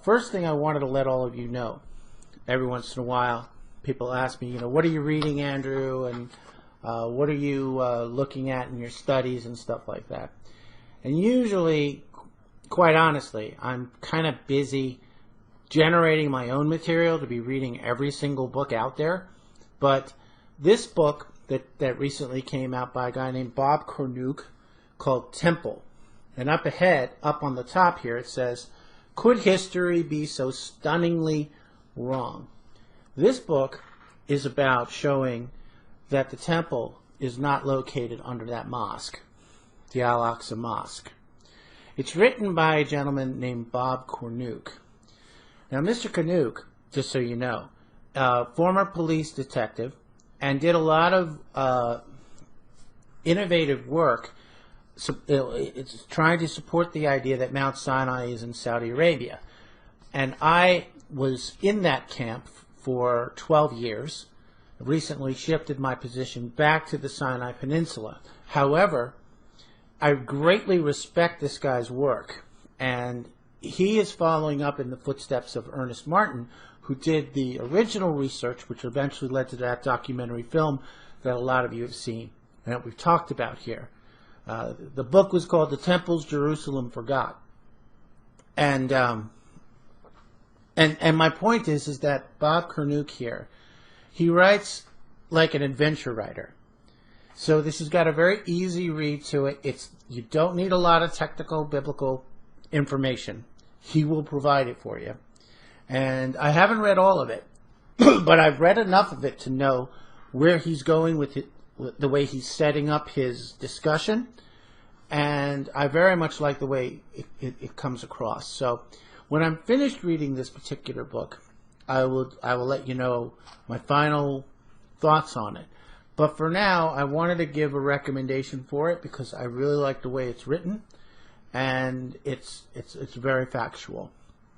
First thing I wanted to let all of you know, every once in a while, people ask me, what are you reading, Andrew, and what are you looking at in your studies and stuff like that. And usually, quite honestly, I'm kind of busy generating my own material to be reading every single book out there. But this book that recently came out by a guy named Bob Cornuke called Temple. And up ahead, up on the top here, it says, "Could history be so stunningly wrong?" This book is about showing that the temple is not located under that mosque, the Al-Aqsa Mosque. It's written by a gentleman named Bob Cornuke. Now, Mr. Cornuke, just so you know, former police detective, and did a lot of innovative work. It's trying to support the idea that Mount Sinai is in Saudi Arabia. And I was in that camp for 12 years. Recently shifted my position back to the Sinai Peninsula. However, I greatly respect this guy's work, and he is following up in the footsteps of Ernest Martin, who did the original research, which eventually led to that documentary film that a lot of you have seen and that we've talked about here. The book was called "The Temples Jerusalem Forgot," and my point is that Bob Cornuke here, he writes like an adventure writer. So this has got a very easy read to it. You don't need a lot of technical biblical information. He will provide it for you. And I haven't read all of it, but I've read enough of it to know where he's going with it, the way he's setting up his discussion. And I very much like the way it comes across. So when I'm finished reading this particular book, I will let you know my final thoughts on it. But for now, I wanted to give a recommendation for it because I really like the way it's written, and it's very factual.